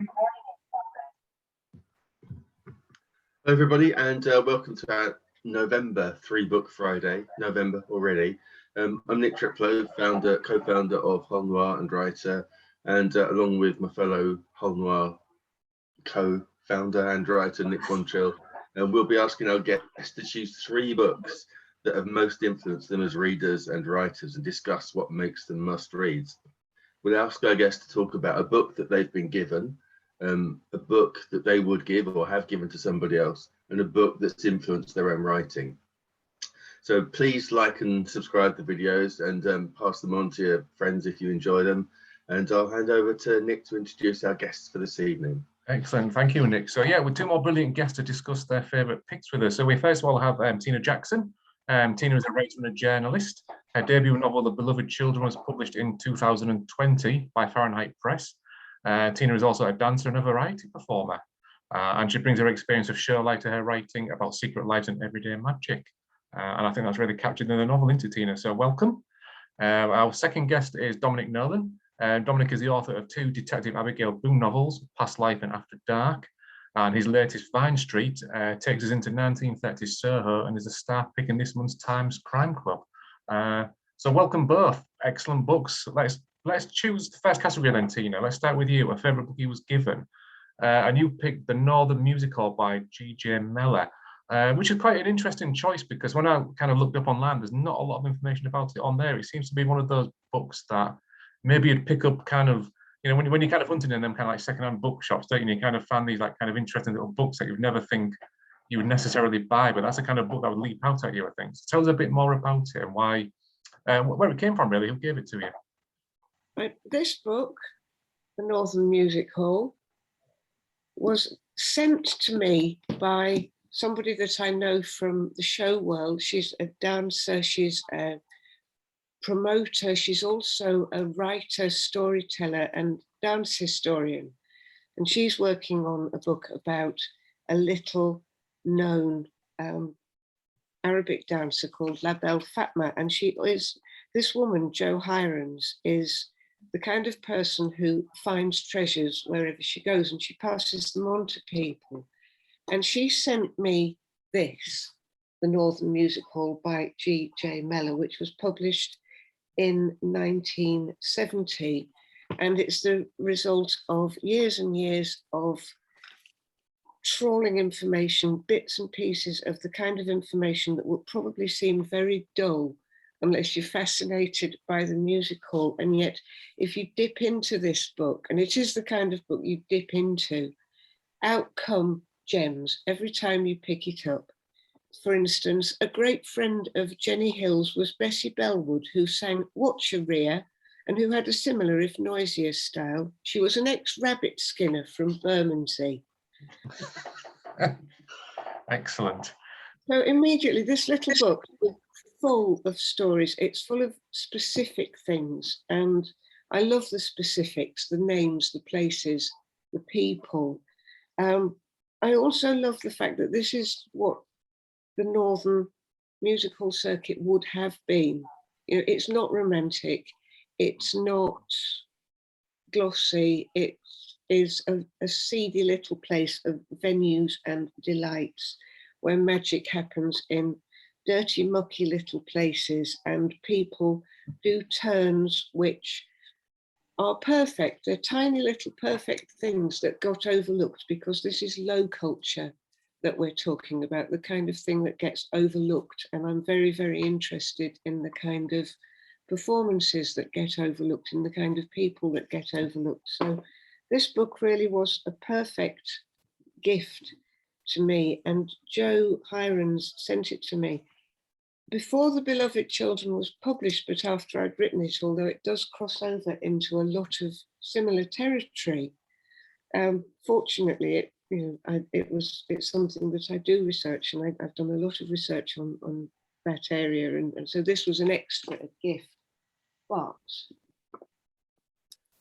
Hello everybody, and welcome to our November 3-book Friday. November already. I'm Nick Triplow, co-founder of Hull Noir and writer, and along with my fellow Hull Noir co-founder and writer Nick Quantrill, and we'll be asking our guests to choose 3 books that have most influenced them as readers and writers and discuss what makes them must-reads. We'll ask our guests to talk about a book that they've been given, a book that they would give or have given to somebody else, and a book that's influenced their own writing. So please like and subscribe to the videos and pass them on to your friends if you enjoy them. And I'll hand over to Nick to introduce our guests for this evening. Excellent, thank you, Nick. So yeah, with 2 more brilliant guests to discuss their favourite picks with us. So we first of all have Tina Jackson. Tina is a writer and a journalist. Her debut novel, The Beloved Children, was published in 2020 by Fahrenheit Press. Tina is also a dancer and a variety performer, and she brings her experience of show light to her writing about secret lives and everyday magic. And I think that's really captured in the novel, isn't it, Tina? So welcome. Our second guest is Dominic Nolan. Dominic is the author of 2 Detective Abigail Boone novels, Past Life and After Dark. And his latest, Vine Street, takes us into 1930s Soho and is a star pick in this month's Times Crime Club. So welcome both. Excellent books. Let's choose the first category then, Tina. Let's start with you. A favourite book you was given. And you picked The Northern Musical by G.J. Meller, which is quite an interesting choice because when I kind of looked up online, there's not a lot of information about it on there. It seems to be one of those books that maybe you'd pick up kind of, you know, when you're kind of hunting in them kind of like secondhand bookshops, don't you? You kind of find these like kind of interesting little books that you'd never think you would necessarily buy, but that's the kind of book that would leap out at you, I think. So tell us a bit more about it and why, where it came from, really. Who gave it to you? This book, The Northern Music Hall, was sent to me by somebody that I know from the show world. She's a dancer, she's a promoter, she's also a writer, storyteller, and dance historian. And she's working on a book about a little known Arabic dancer called La Belle Fatma. And she is, this woman, Jo Hirons, is the kind of person who finds treasures wherever she goes, and she passes them on to people. And she sent me this, The Northern Music Hall by G.J. Meller, which was published in 1970. And it's the result of years and years of trawling information, bits and pieces of the kind of information that would probably seem very dull unless you're fascinated by the music hall. And yet, if you dip into this book, and it is the kind of book you dip into, out come gems every time you pick it up. For instance, a great friend of Jenny Hill's was Bessie Bellwood, who sang Watch Your Rear and who had a similar, if noisier, style. She was an ex-rabbit skinner from Bermondsey. Excellent. So immediately, this little book is full of stories. It's full of specific things. And I love the specifics, the names, the places, the people. I also love the fact that this is what the Northern musical circuit would have been. You know, it's not romantic, it's not glossy, it is a seedy little place of venues and delights where magic happens in dirty, mucky little places, and people do turns which are perfect. They're tiny little perfect things that got overlooked because this is low culture that we're talking about, the kind of thing that gets overlooked. And I'm very, very interested in the kind of performances that get overlooked and the kind of people that get overlooked. So this book really was a perfect gift to me. And Jo Hirons sent it to me before The Beloved Children was published, but after I'd written it, although it does cross over into a lot of similar territory. Fortunately, it's something that I do research, and I've done a lot of research on that area, and so this was an extra gift. But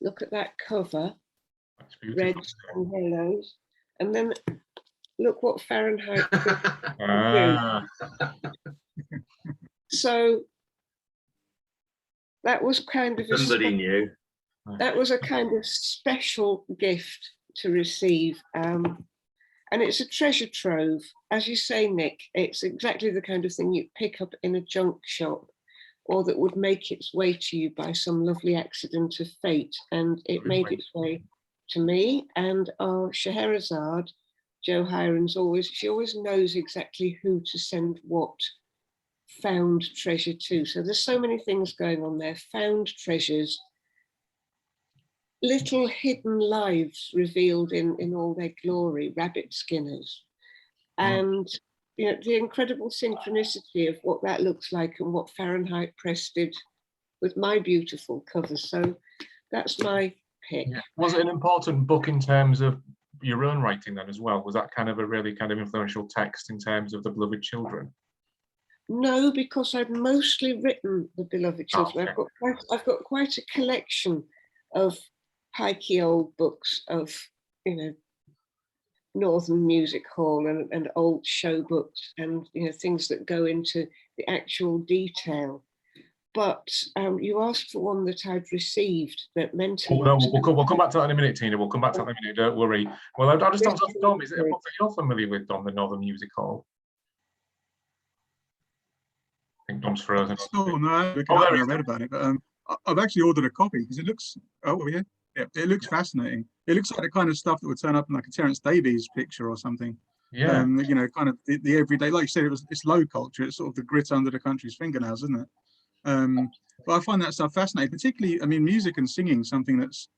look at that cover, reds and yellows, and then look what Fahrenheit So that was kind of somebody knew. That was a kind of special gift to receive. And it's a treasure trove. As you say, Nick, it's exactly the kind of thing you pick up in a junk shop, or that would make its way to you by some lovely accident of fate. And it made its way to me, and our Scheherazade, Jo Hiron's she always knows exactly who to send what found treasure to. So there's so many things going on there, found treasures, little hidden lives revealed in all their glory, rabbit skinners. And you know, the incredible synchronicity of what that looks like and what Fahrenheit Press did with my beautiful covers. So that's my pick. Yeah. Was it an important book in terms of your own writing then as well? Was that kind of a really kind of influential text in terms of The Beloved Children? No, because I've mostly written The Beloved Children. Oh, okay. I've got quite a collection of pikey old books of, you know, Northern Music Hall and old show books, and, you know, things that go into the actual detail. But you asked for one that I'd received that meant a lot. No, we'll come back to that in a minute, Tina. We'll come back to that in a minute, don't worry. Well, I'll just ask Dom, is it a book that you're familiar with, Dom, the Northern Music Hall? I think Dom's frozen. Oh, no, I read about it, but I've actually ordered a copy because it looks, yeah, it looks fascinating. It looks like the kind of stuff that would turn up in like a Terence Davies picture or something. Yeah. You know, kind of the everyday, like you said, it's low culture. It's sort of the grit under the country's fingernails, isn't it? But I find that stuff fascinating, particularly, I mean, music and singing, something that's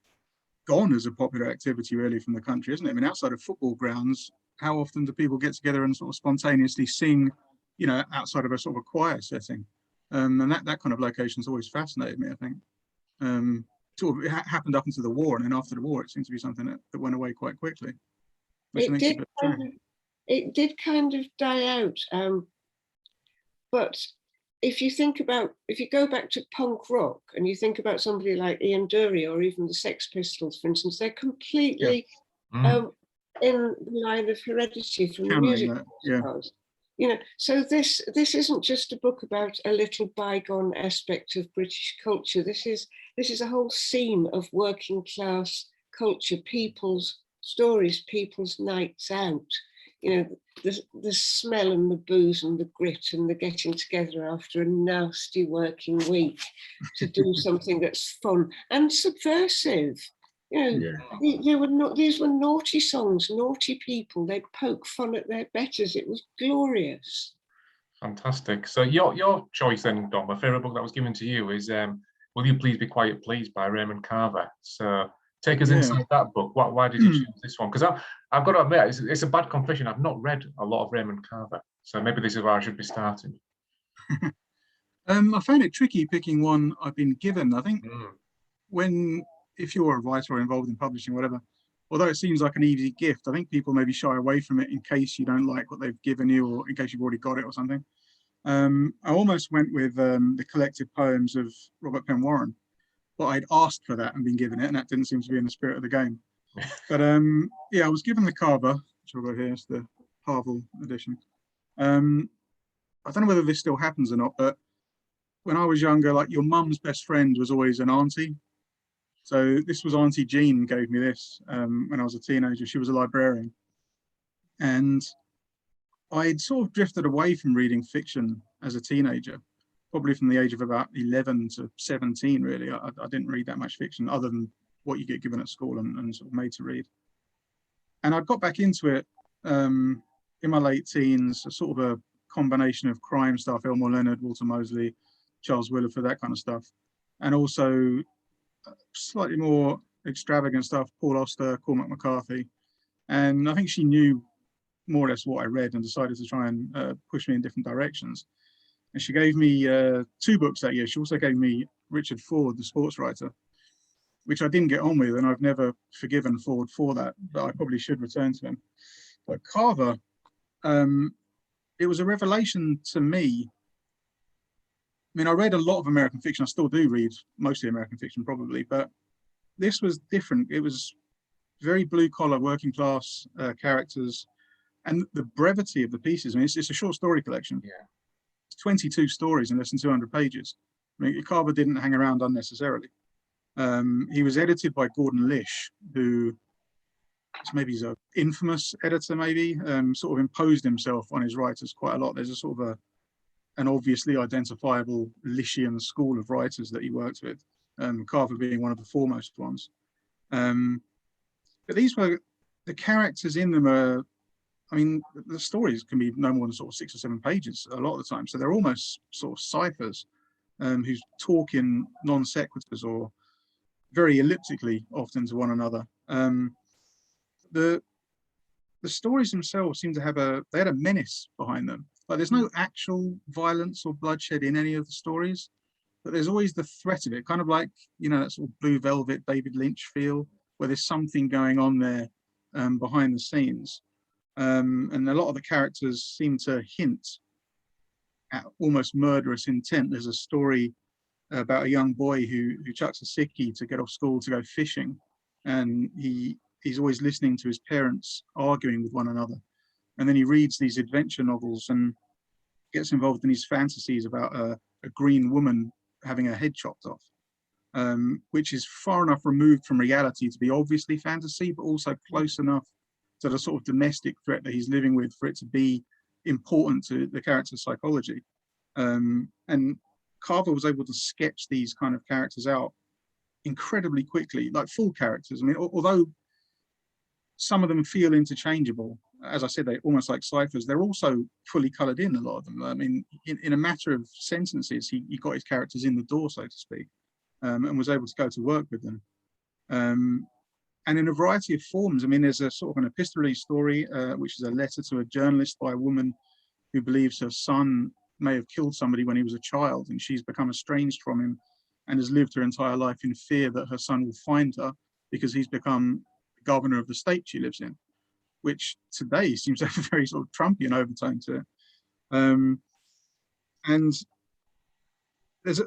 gone as a popular activity really from the country, isn't it? I mean, outside of football grounds, how often do people get together and sort of spontaneously sing, you know, outside of a sort of a choir setting? And that kind of location's always fascinated me, I think. Sort of, it happened up until the war, and then after the war, it seems to be something that went away quite quickly. It did kind of die out. But if you go back to punk rock and you think about somebody like Ian Dury or even the Sex Pistols, for instance, they're completely in the line of heredity from the music stars. You know, so this isn't just a book about a little bygone aspect of British culture. This is a whole scene of working class culture, people's stories, people's nights out. You know, the smell and the booze and the grit and the getting together after a nasty working week to do something that's fun and subversive. You know, these were naughty songs, naughty people. They'd poke fun at their betters. It was glorious. Fantastic. So your choice then, Dom, my favourite book that was given to you is Will You Please Be Quiet Please by Raymond Carver. So take us inside that book. Why did you choose this one? Because I've got to admit, it's a bad confession. I've not read a lot of Raymond Carver. So maybe this is where I should be starting. I found it tricky picking one I've been given. I think if you're a writer or involved in publishing, whatever, although it seems like an easy gift, I think people maybe shy away from it in case you don't like what they've given you or in case you've already got it or something. I almost went with the collected poems of Robert Penn Warren, but I'd asked for that and been given it, and that didn't seem to be in the spirit of the game. But yeah, I was given the Carver, which I've got here, it's the Harville edition. I don't know whether this still happens or not, but when I was younger, like your mum's best friend was always an auntie. So this was Auntie Jean gave me this when I was a teenager. She was a librarian. And I'd sort of drifted away from reading fiction as a teenager, probably from the age of about 11 to 17, really. I didn't read that much fiction other than what you get given at school and sort of made to read. And I got back into it in my late teens, sort of a combination of crime stuff, Elmore Leonard, Walter Mosley, Charles Willeford, that kind of stuff. And also slightly more extravagant stuff, Paul Auster, Cormac McCarthy. And I think she knew more or less what I read and decided to try and push me in different directions. And she gave me 2 books that year. She also gave me Richard Ford, the sports writer, which I didn't get on with, and I've never forgiven Ford for that, but I probably should return to him. But Carver, it was a revelation to me. I mean, I read a lot of American fiction. I still do read mostly American fiction, probably, but this was different. It was very blue-collar, working-class characters, and the brevity of the pieces. I mean, it's a short story collection. Yeah. It's 22 stories in less than 200 pages. I mean, Carver didn't hang around unnecessarily. He was edited by Gordon Lish, who maybe he's an infamous editor, maybe, sort of imposed himself on his writers quite a lot. There's a sort of an obviously identifiable Lishian school of writers that he worked with, Carver being one of the foremost ones. But these were, the characters in them are, I mean, the stories can be no more than sort of 6 or 7 pages a lot of the time. So they're almost sort of ciphers who talk in non sequiturs or very elliptically often to one another. The stories themselves seem to have they had a menace behind them. Like there's no actual violence or bloodshed in any of the stories, but there's always the threat of it, kind of like, you know, that sort of Blue Velvet, David Lynch feel, where there's something going on there behind the scenes. And a lot of the characters seem to hint at almost murderous intent. There's a story about a young boy who chucks a sickie to get off school to go fishing, and he's always listening to his parents arguing with one another, and then he reads these adventure novels and gets involved in these fantasies about a green woman having her head chopped off, which is far enough removed from reality to be obviously fantasy, but also close enough to the sort of domestic threat that he's living with for it to be important to the character's psychology. And Carver was able to sketch these kind of characters out incredibly quickly, like full characters. I mean, although some of them feel interchangeable, as I said, they're almost like ciphers, they're also fully coloured in, a lot of them. I mean, in a matter of sentences, he got his characters in the door, so to speak, and was able to go to work with them. And in a variety of forms. I mean, there's a sort of an epistolary story, which is a letter to a journalist by a woman who believes her son may have killed somebody when he was a child, and she's become estranged from him and has lived her entire life in fear that her son will find her because he's become governor of the state she lives in, which today seems to have a very sort of Trumpian overtone to it. And there's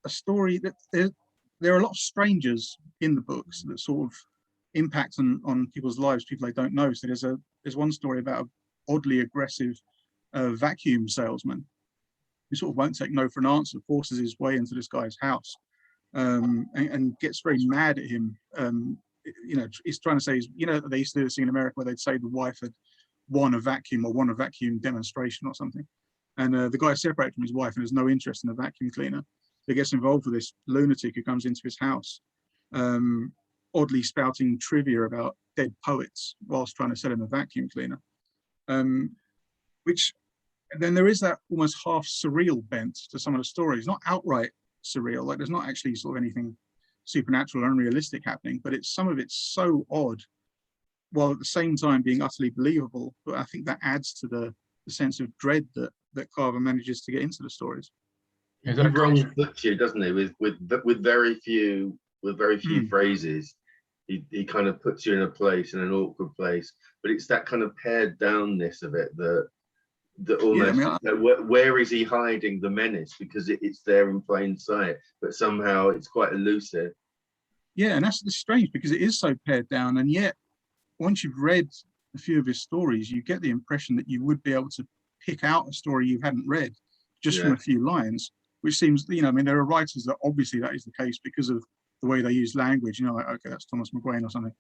a story that there are a lot of strangers in the books that sort of impact on people's lives, people they don't know. So there's one story about an oddly aggressive vacuum salesman who sort of won't take no for an answer, forces his way into this guy's house, and gets very mad at him. You know, he's trying to say, you know, they used to do this in America where they'd say the wife had won a vacuum or won a vacuum demonstration or something. And the guy separated from his wife and has no interest in a vacuum cleaner. He gets involved with this lunatic who comes into his house, oddly spouting trivia about dead poets whilst trying to sell him a vacuum cleaner. Which then there is that almost half surreal bent to some of the stories, not outright surreal, like there's not actually sort of anything supernatural or unrealistic happening, but some of it's so odd, while at the same time being utterly believable. But I think that adds to the sense of dread that Carver manages to get into the stories. He wrong-foots you, doesn't he? With very few phrases, he kind of puts you in a place, in an awkward place. But it's that kind of pared downness of it that almost, yeah, I mean, where is he hiding the menace? Because it's there in plain sight, but somehow it's quite elusive. Yeah, and that's strange because it is so pared down, and yet once you've read a few of his stories, you get the impression that you would be able to pick out a story you hadn't read just from a few lines. Which seems, you know, I mean, there are writers that obviously that is the case because of the way they use language, you know, like, okay, that's Thomas McGuane or something.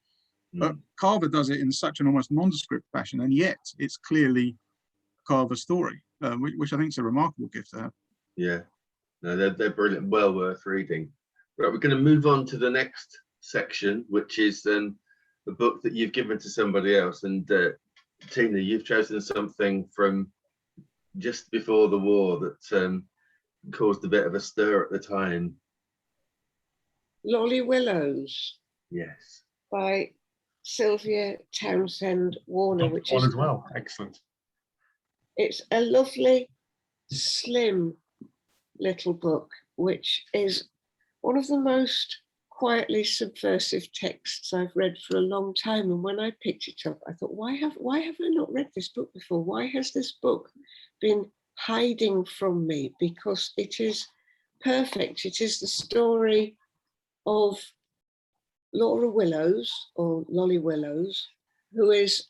But Carver does it in such an almost nondescript fashion, and yet it's clearly Carver's story, which I think is a remarkable gift to have. Yeah, no, they're brilliant, well worth reading. Right, we're going to move on to the next section, which is the book that you've given to somebody else. And Tina, you've chosen something from just before the war that caused a bit of a stir at the time. Lolly Willows. Yes. By Sylvia Townsend Warner, which is as well. Excellent. It's a lovely, slim little book, which is one of the most quietly subversive texts I've read for a long time. And when I picked it up, I thought, why have I not read this book before? Why has this book been hiding from me? Because it is perfect. It is the story of Laura Willows, or Lolly Willows, who is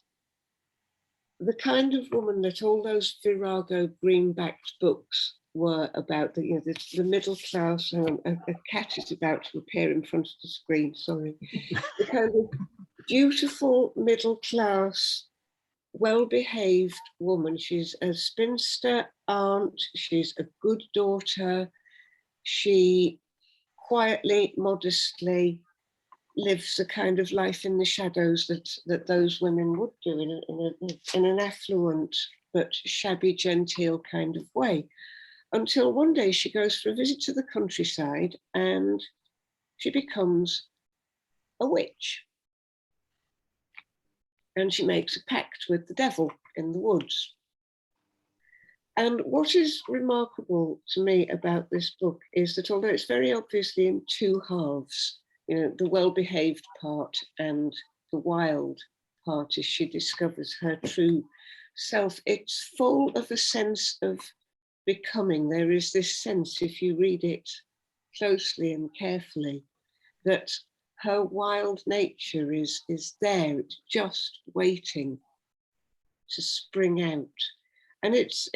the kind of woman that all those Virago greenbacked books were about, the middle class. A cat is about to appear in front of the screen, sorry. The kind of beautiful, middle-class, well-behaved woman. She's a spinster aunt, she's a good daughter. She quietly, modestly lives a kind of life in the shadows that those women would do in an affluent but shabby, genteel kind of way. Until one day she goes for a visit to the countryside and she becomes a witch. And she makes a pact with the devil in the woods. And what is remarkable to me about this book is that although it's very obviously in two halves, you know, the well-behaved part and the wild part as she discovers her true self, it's full of a sense of becoming. There is this sense, if you read it closely and carefully, that her wild nature is there, it's just waiting to spring out. And it's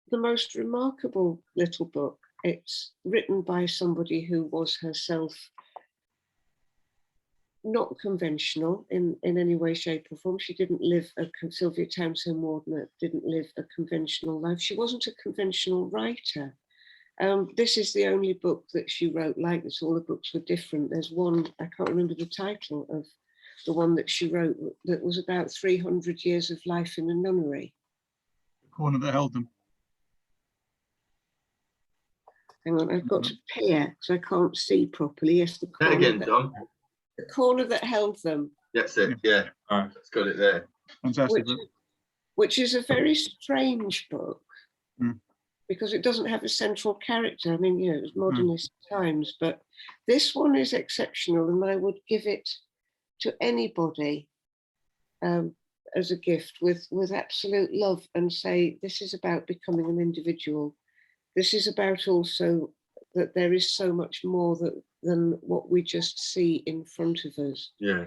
the most remarkable little book. It's written by somebody who was herself not conventional in any way, shape or form. She didn't live Sylvia Townsend Wardner didn't live a conventional life. She wasn't a conventional writer. This is the only book that she wrote like this. All the books were different. There's one, I can't remember the title of the one that she wrote, that was about 300 years of life in a nunnery. The corner that held them. Hang on, I've got to peer because I can't see properly. Yes, the That corner again, Dom. the corner that held them. That's it. Yeah, it's got it there. Fantastic. Which is a very strange book. Mm. Because it doesn't have a central character. I mean, you know, it was modernist times, but this one is exceptional, and I would give it to anybody as a gift with absolute love, and say, this is about becoming an individual. This is about also that there is so much more than what we just see in front of us. Yeah.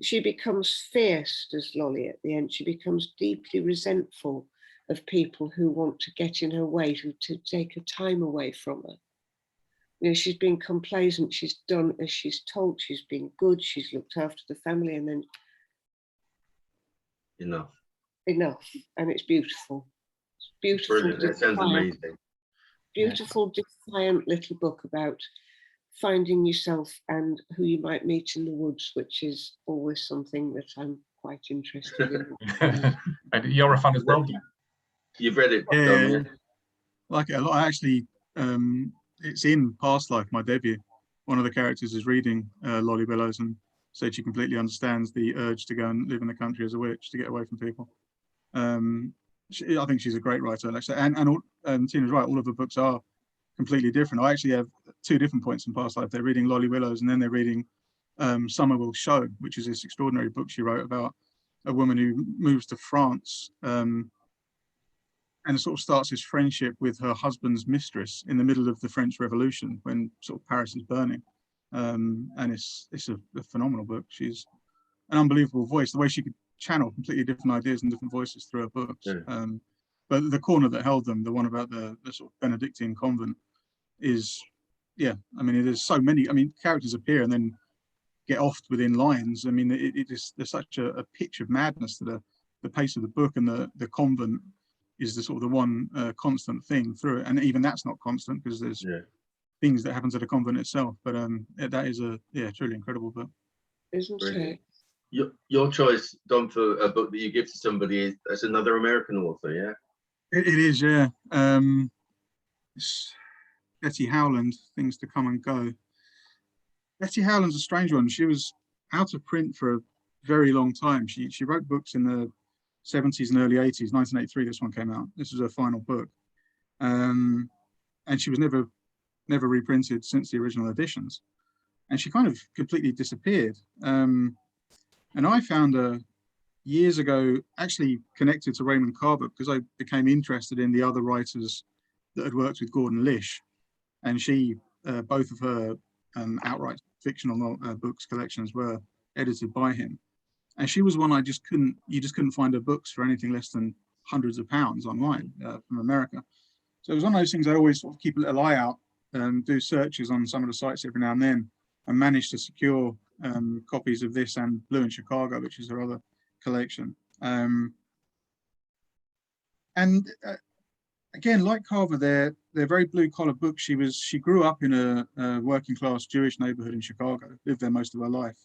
She becomes fierce, does Lolly, at the end. She becomes deeply resentful of people who want to get in her way, to take her time away from her. You know, she's been complacent, she's done as she's told, she's been good, she's looked after the family, and then Enough. And it's beautiful. It's beautiful. Brilliant. That sounds amazing. Beautiful, defiant little book about finding yourself and who you might meet in the woods, which is always something that I'm quite interested in. And you're a fan as well, Dan? You've read it, Yeah, Dom, yeah? like it a lot. I actually, it's in Past Life, my debut. One of the characters is reading Lolly Billows and said she completely understands the urge to go and live in the country as a witch, to get away from people. I think she's a great writer, actually. And Tina's right, all of the books are completely different. I actually have two different points in Past Life. They're reading Lolly Willows, and then they're reading Summer Will Show, which is this extraordinary book she wrote about a woman who moves to France and sort of starts his friendship with her husband's mistress in the middle of the French Revolution when sort of Paris is burning. And it's a phenomenal book. She's an unbelievable voice. The way she could channel completely different ideas and different voices through her books. Yeah. But The Corner That Held Them, the one about the sort of Benedictine convent, is, yeah, I mean, there's so many. I mean, characters appear and then get off within lines. I mean, there's such a pitch of madness to the pace of the book, and the convent is the sort of the one constant thing through it, and even that's not constant because there's things that happen to the convent itself. But that is a truly incredible book. Isn't it? Your choice, Dom, for a book that you give to somebody is another American author, yeah? It is, yeah. It's Betty Howland, Things to Come and Go. Betty Howland's a strange one. She was out of print for a very long time. She wrote books in the 70s and early 80s. 1983, this one came out. This was her final book. And she was never reprinted since the original editions. And she kind of completely disappeared. And I found her years ago, actually connected to Raymond Carver, because I became interested in the other writers that had worked with Gordon Lish. And she, both of her outright fictional books collections were edited by him. And she was one you just couldn't find her books for anything less than hundreds of pounds online from America. So it was one of those things I always sort of keep a little eye out and do searches on some of the sites every now and then, and managed to secure copies of this and Blue in Chicago, which is her other collection. Again, like Carver, they're very blue-collar books. She grew up in a working-class Jewish neighborhood in Chicago, lived there most of her life.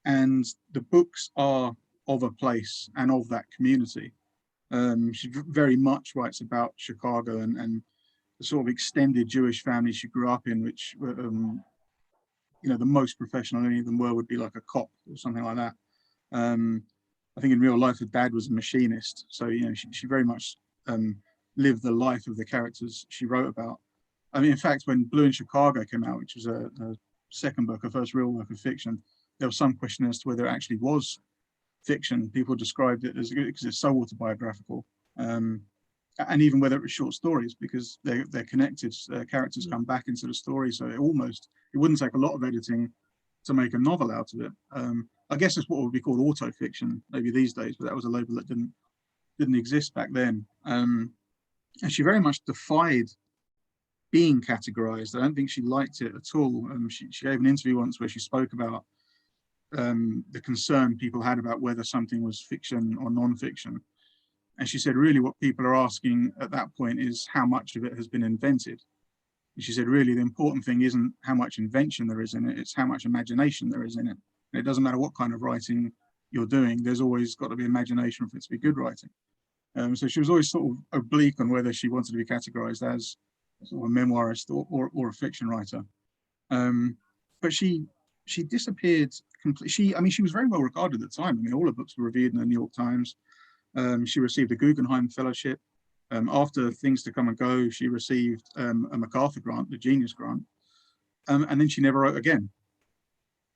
And the books are of a place and of that community. She very much writes about Chicago and the sort of extended Jewish family she grew up in, which you know, the most professional any of them were would be like a cop or something like that. I think in real life, her dad was a machinist, so you know, she very much lived the life of the characters she wrote about. I mean, in fact, when Blue in Chicago came out, which was a second book, her first real work of fiction, there was some question as to whether it actually was fiction. People described it as, because it's so autobiographical, and even whether it was short stories, because they're connected. Characters come back into the story, so it wouldn't take a lot of editing to make a novel out of it. I guess it's what would be called auto-fiction maybe these days, but that was a label that didn't exist back then. And she very much defied being categorized. I don't think she liked it at all. She gave an interview once where she spoke about the concern people had about whether something was fiction or non-fiction. And she said, really what people are asking at that point is how much of it has been invented. And she said, really the important thing isn't how much invention there is in it, it's how much imagination there is in it. And it doesn't matter what kind of writing you're doing, there's always got to be imagination for it to be good writing. So she was always sort of oblique on whether she wanted to be categorized as sort of a memoirist or a fiction writer. But she disappeared completely. I mean, she was very well regarded at the time. I mean, all her books were reviewed in the New York Times. She received a Guggenheim Fellowship. After Things to Come and Go, she received a MacArthur grant, the Genius Grant. And then she never wrote again,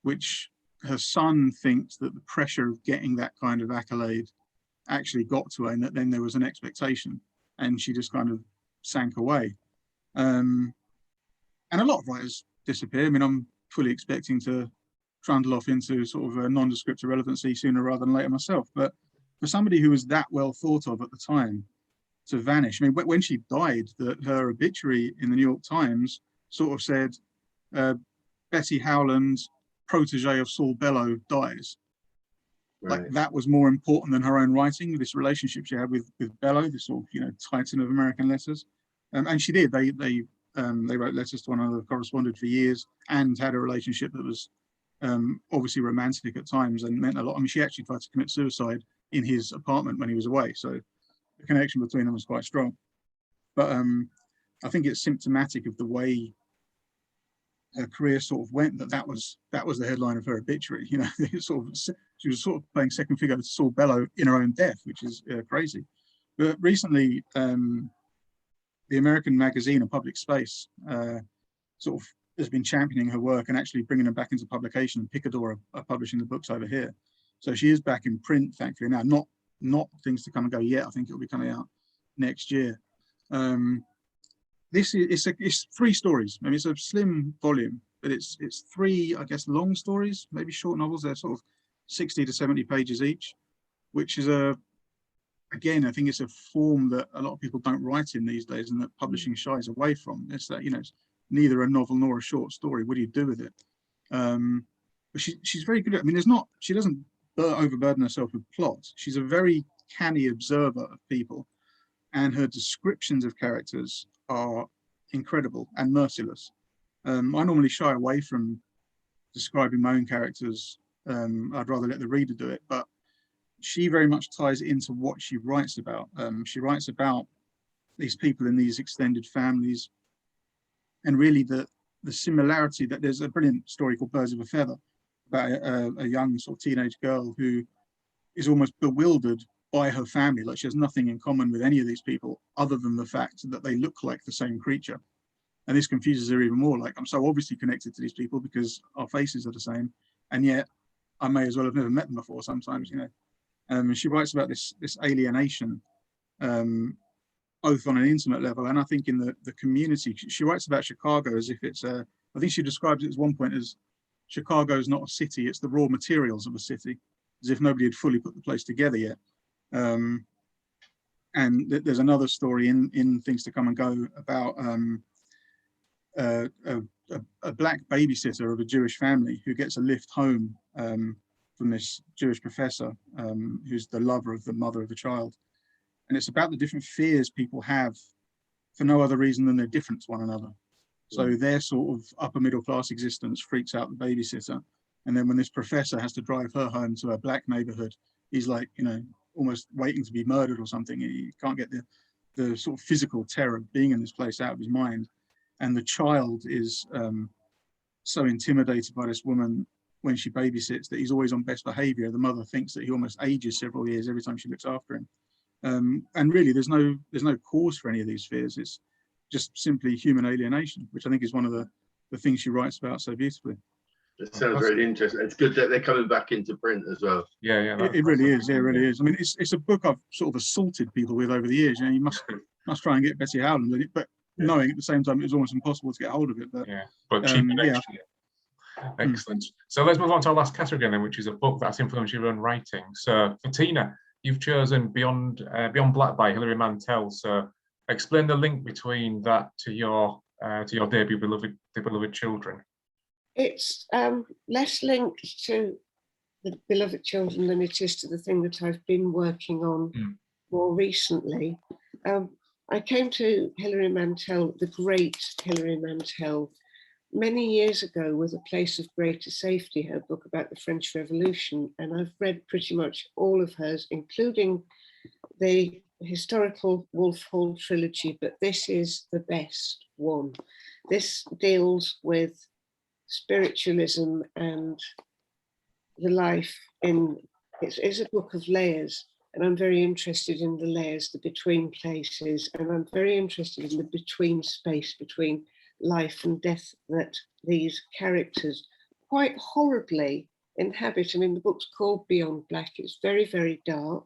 which her son thinks that the pressure of getting that kind of accolade actually got to her, and that then there was an expectation, and she just kind of sank away. And a lot of writers disappear. I mean, I'm fully expecting to trundle off into sort of a nondescript irrelevancy sooner rather than later myself. But for somebody who was that well thought of at the time to vanish, I mean, when she died, her obituary in the New York Times sort of said, Betty Howland, protege of Saul Bellow, dies. Right. Like that was more important than her own writing, this relationship she had with Bellow, this sort of, you know, titan of American letters. And she did. They wrote letters to one another, corresponded for years, and had a relationship that was obviously romantic at times and meant a lot. I mean, she actually tried to commit suicide in his apartment when he was away, so the connection between them was quite strong. But I think it's symptomatic of the way her career sort of went, that was the headline of her obituary. You know, she was sort of playing second figure to Saul Bellow in her own death, which is crazy. But recently, the American magazine and Public Space sort of has been championing her work and actually bringing her back into publication. Picador are publishing the books over here, so she is back in print, thankfully now. Not Things to Come and Go yet. I think it'll be coming out next year. It's 3 stories. I mean, it's a slim volume, but it's 3, I guess, long stories, maybe short novels. They're sort of 60 to 70 pages each, which is again, I think it's a form that a lot of people don't write in these days, and that publishing shies away from. It's that, you know, it's neither a novel nor a short story. What do you do with it? But she's very good at, I mean, she doesn't overburden herself with plot. She's a very canny observer of people, and her descriptions of characters are incredible and merciless. I normally shy away from describing my own characters. I'd rather let the reader do it, but she very much ties it into what she writes about. She writes about these people in these extended families, and really the similarity that there's a brilliant story called Birds of a Feather about a young sort of teenage girl who is almost bewildered by her family. Like she has nothing in common with any of these people other than the fact that they look like the same creature. And this confuses her even more. Like, I'm so obviously connected to these people because our faces are the same, and yet I may as well have never met them before sometimes, you know. And she writes about this alienation, both on an intimate level and I think in the community. She writes about Chicago as if it's I think she describes it at one point as Chicago is not a city, it's the raw materials of a city, as if nobody had fully put the place together yet. And there's another story in Things to Come and Go about a black babysitter of a Jewish family who gets a lift home from this Jewish professor who's the lover of the mother of the child. And it's about the different fears people have for no other reason than they're different to one another. So their sort of upper middle class existence freaks out the babysitter. And then when this professor has to drive her home to a black neighborhood, he's like, you know, almost waiting to be murdered or something. He can't get the sort of physical terror of being in this place out of his mind. And the child is so intimidated by this woman when she babysits that he's always on best behavior. The mother thinks that he almost ages several years every time she looks after him. And really, there's no cause for any of these fears. It's just simply human alienation, which I think is one of the things she writes about so beautifully. It sounds really interesting. It's good that they're coming back into print as well. Yeah. It really is. Yeah, it really is. I mean, it's a book I've sort of assaulted people with over the years. You know, you must try and get Betty Howland with it, but knowing at the same time it was almost impossible to get hold of it. But cheap and yeah. extra. Excellent. So let's move on to our last category then, which is a book that's influenced your own writing. So for Tina, you've chosen Beyond Black by Hilary Mantel. So explain the link between that to your debut, The Beloved Children. It's less linked to The Beloved Children than it is to the thing that I've been working on more recently. I came to Hilary Mantel, the great Hilary Mantel, many years ago with A Place of Greater Safety, her book about the French Revolution, and I've read pretty much all of hers, including the historical Wolf Hall trilogy, but this is the best one. This deals with spiritualism and the life in, it's a book of layers, and I'm very interested in the layers, the between places, and I'm very interested in the between space between life and death that these characters quite horribly inhabit. I mean, the book's called Beyond Black. It's very, very dark.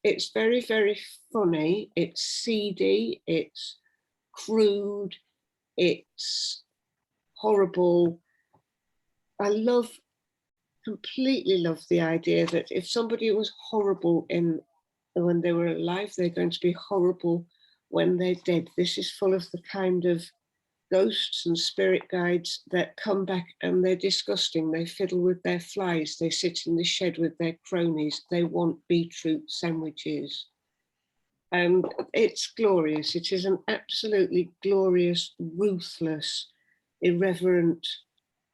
It's very, very funny. It's seedy. It's crude. It's horrible. I completely love the idea that if somebody was horrible when they were alive, they're going to be horrible when they're dead. This is full of the kind of ghosts and spirit guides that come back and they're disgusting. They fiddle with their flies. They sit in the shed with their cronies. They want beetroot sandwiches. And it's glorious. It is an absolutely glorious, ruthless, irreverent,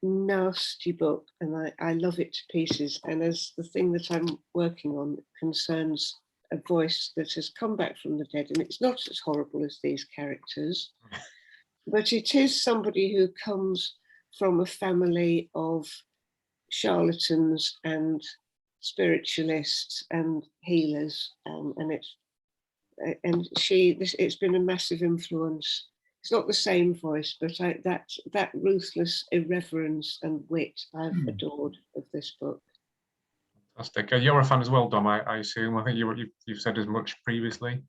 nasty book. And I love it to pieces. And as the thing that I'm working on concerns a voice that has come back from the dead, and it's not as horrible as these characters, but it is somebody who comes from a family of charlatans and spiritualists and healers, it's been a massive influence. It's not the same voice, but that ruthless irreverence and wit I've adored of this book. Fantastic. You're a fan as well, Dom, I assume. I think you've said as much previously.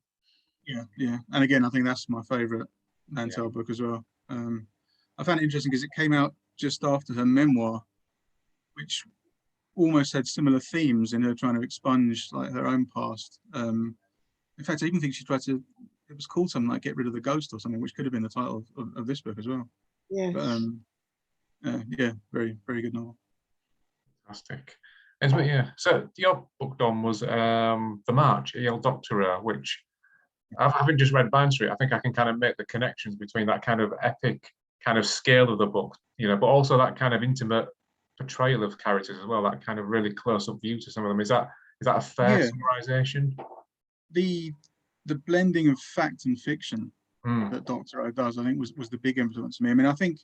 Yeah. And again, I think that's my favourite Mantel book as well. I found it interesting because it came out just after her memoir, which almost had similar themes in her trying to expunge like her own past. In fact, I even think she tried to, it was called something like Get Rid of the Ghost or something, which could have been the title of this book as well. Yeah. But, very, very good novel. Fantastic. So your book, Dom, was The March, E.L. Doctorow, which, having just read Boundary, I think I can kind of make the connections between that kind of epic kind of scale of the book, but also that kind of intimate portrayal of characters as well, that kind of really close-up view to some of them. Is that a fair summarization? The blending of fact and fiction that Doctorow does, I think, was the big influence on me. I mean, I think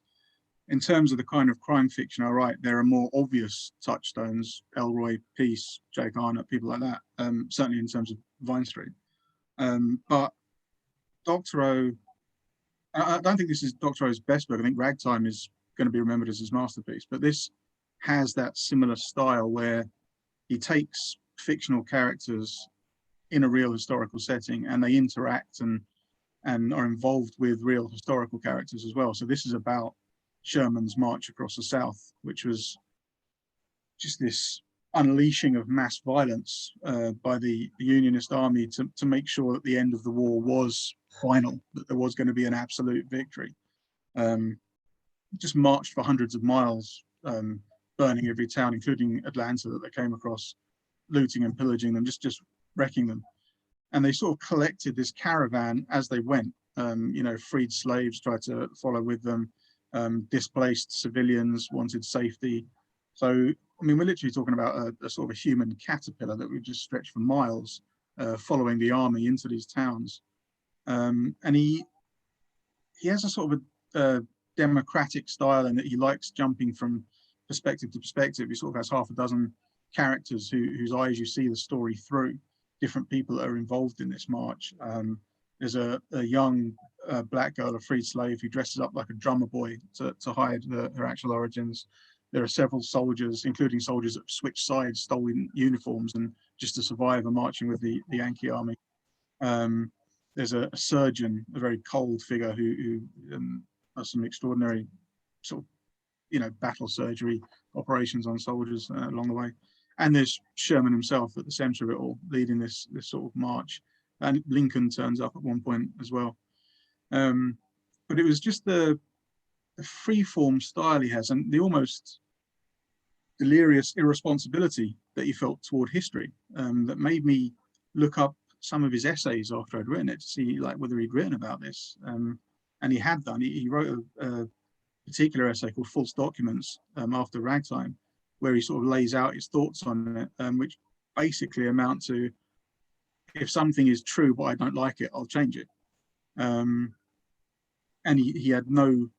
in terms of the kind of crime fiction I write, there are more obvious touchstones, Elroy, Peace, Jake Arnott, people like that, certainly in terms of Vine Street. But Doctorow, I don't think this is Doctorow's best book. I think Ragtime is going to be remembered as his masterpiece, but this has that similar style where he takes fictional characters in a real historical setting and they interact and are involved with real historical characters as well. So this is about Sherman's march across the South, which was just this unleashing of mass violence by the Unionist army to make sure that the end of the war was final, that there was going to be an absolute victory. just marched for hundreds of miles, burning every town, including Atlanta, that they came across, looting and pillaging them, just wrecking them. And they sort of collected this caravan as they went. Freed slaves tried to follow with them, displaced civilians wanted safety. So, I mean, we're literally talking about a sort of a human caterpillar that would just stretch for miles, following the army into these towns. And he has a sort of a democratic style, in that he likes jumping from perspective to perspective. He sort of has half a dozen characters whose eyes you see the story through, different people that are involved in this march. There's a young black girl, a freed slave, who dresses up like a drummer boy to hide her actual origins. There are several soldiers, including soldiers that switch sides, stolen uniforms, and just to survive are marching with the Yankee army. There's a surgeon, a very cold figure who does some extraordinary sort of, battle surgery operations on soldiers along the way. And there's Sherman himself at the center of it all, leading this sort of march. And Lincoln turns up at one point as well. But it was just the free-form style he has, and the almost delirious irresponsibility that he felt toward history, that made me look up some of his essays after I'd written it to see whether he'd written about this. And he had done. He wrote a particular essay called False Documents after Ragtime, where he sort of lays out his thoughts on it, which basically amount to, if something is true but I don't like it, I'll change it. And he had no,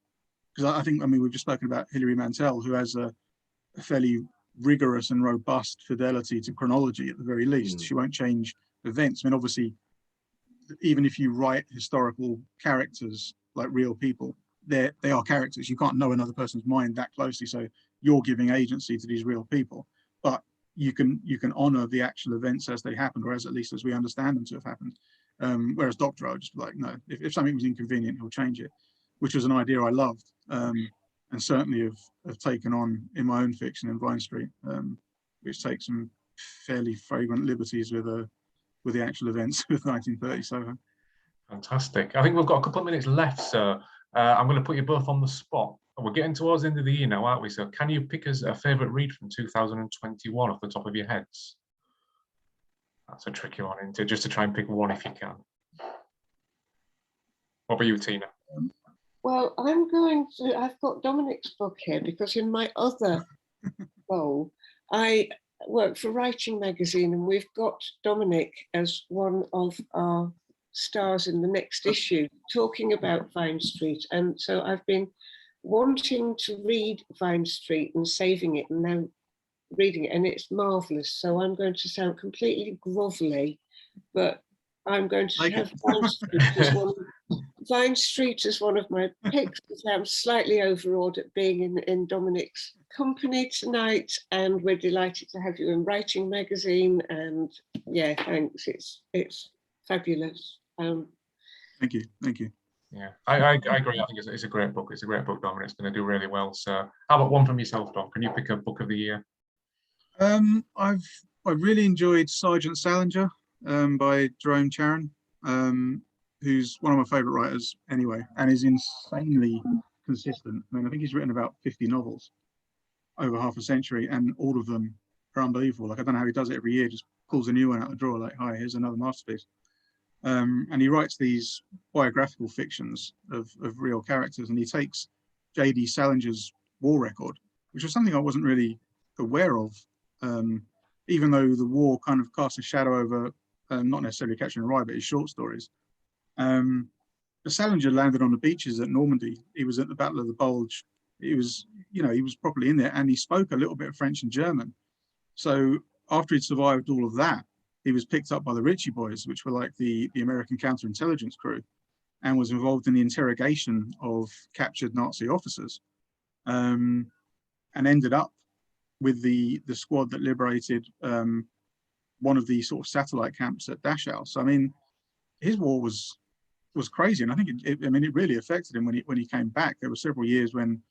because I think, we've just spoken about Hilary Mantel, who has a fairly rigorous and robust fidelity to chronology at the very least. She won't change events. I mean, obviously, even if you write historical characters like real people, they are characters. You can't know another person's mind that closely, so you're giving agency to these real people. But you can honor the actual events as they happened, or at least as we understand them to have happened. Whereas Doctor, I would just be like, no, if something was inconvenient, he'll change it, which was an idea I loved, and certainly have taken on in my own fiction in Vine Street, which takes some fairly fragrant liberties with the actual events of 1930 Soho. Fantastic. I think we've got a couple of minutes left, so I'm going to put you both on the spot. We're getting towards the end of the year now, aren't we? So can you pick us a favourite read from 2021 off the top of your heads? That's a tricky one, isn't it? Just to try and pick one if you can. What about you, Tina? Well, I've got Dominic's book here because in my other role, I work for Writing Magazine, and we've got Dominic as one of our stars in the next issue, talking about Vine Street. And so I've been wanting to read Vine Street and saving it, and now reading it, and it's marvellous. So I'm going to sound completely grovelly, but I'm going to have Vine Street as one of my picks, because I'm slightly overawed at being in Dominic's company tonight, and we're delighted to have you in Writing Magazine. And yeah, thanks. It's fabulous. Thank you. Yeah, I agree. I think it's a great book. It's a great book, Dominic. It's going to do really well. So, how about one from yourself, Dom? Can you pick a book of the year? I've really enjoyed Sergeant Salinger by Jerome Charon, who's one of my favourite writers anyway, and is insanely consistent. I mean, I think he's written about 50 novels over half a century, and all of them are unbelievable. I don't know how he does it every year, just pulls a new one out the drawer, like, hi, here's another masterpiece. And he writes these biographical fictions of real characters, and he takes J.D. Salinger's war record, which was something I wasn't really aware of, even though the war kind of cast a shadow over, not necessarily Catcher in the Rye, but his short stories. But Salinger landed on the beaches at Normandy. He was at the Battle of the Bulge. He was properly in there, and he spoke a little bit of French and German. So after he'd survived all of that, he was picked up by the Ritchie Boys, which were like the American counterintelligence crew, and was involved in the interrogation of captured Nazi officers, and ended up with the squad that liberated one of the sort of satellite camps at Dachau. So I mean, his war was crazy, and I think it really affected him when he came back. There were several years when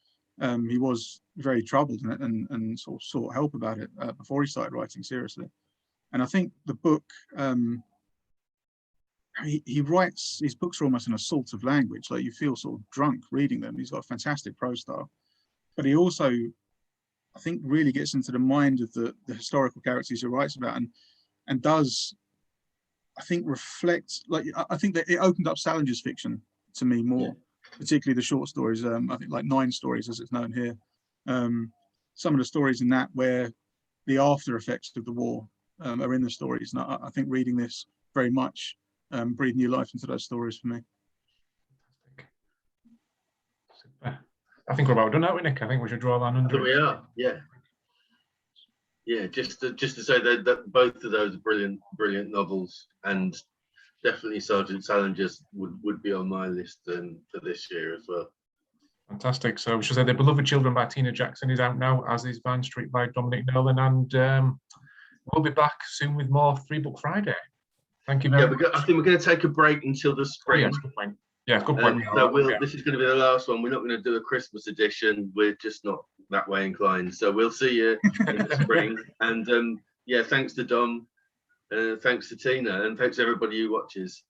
he was very troubled and sort of sought help about it before he started writing seriously. And I think the book he writes, his books are almost in a sort of language, like you feel sort of drunk reading them. He's got a fantastic prose style, but he also, I think, really gets into the mind of the historical characters he writes about, and does, I think, reflect, like, I think that it opened up Salinger's fiction to me more, particularly the short stories. I think like 9 stories, as it's known here. Some of the stories in that where the after effects of the war are in the stories, and I think reading this very much breathed new life into those stories for me. Super. I think we're about done, aren't we, Nick? I think we should draw a line under it. We are, yeah. Just to say that both of those are brilliant novels, and definitely Sergeant Salinger's would be on my list for this year as well. Fantastic. So we should say The Beloved Children by Tina Jackson is out now, as is Vine Street by Dominic Nolan, and we'll be back soon with more 3-Book Friday. Thank you very much. I think we're going to take a break until the spring. Yes, good point. Yeah, good point. This is going to be the last one. We're not going to do a Christmas edition. We're just not that way inclined. So we'll see you in the spring. And thanks to Dom, thanks to Tina, and thanks to everybody who watches.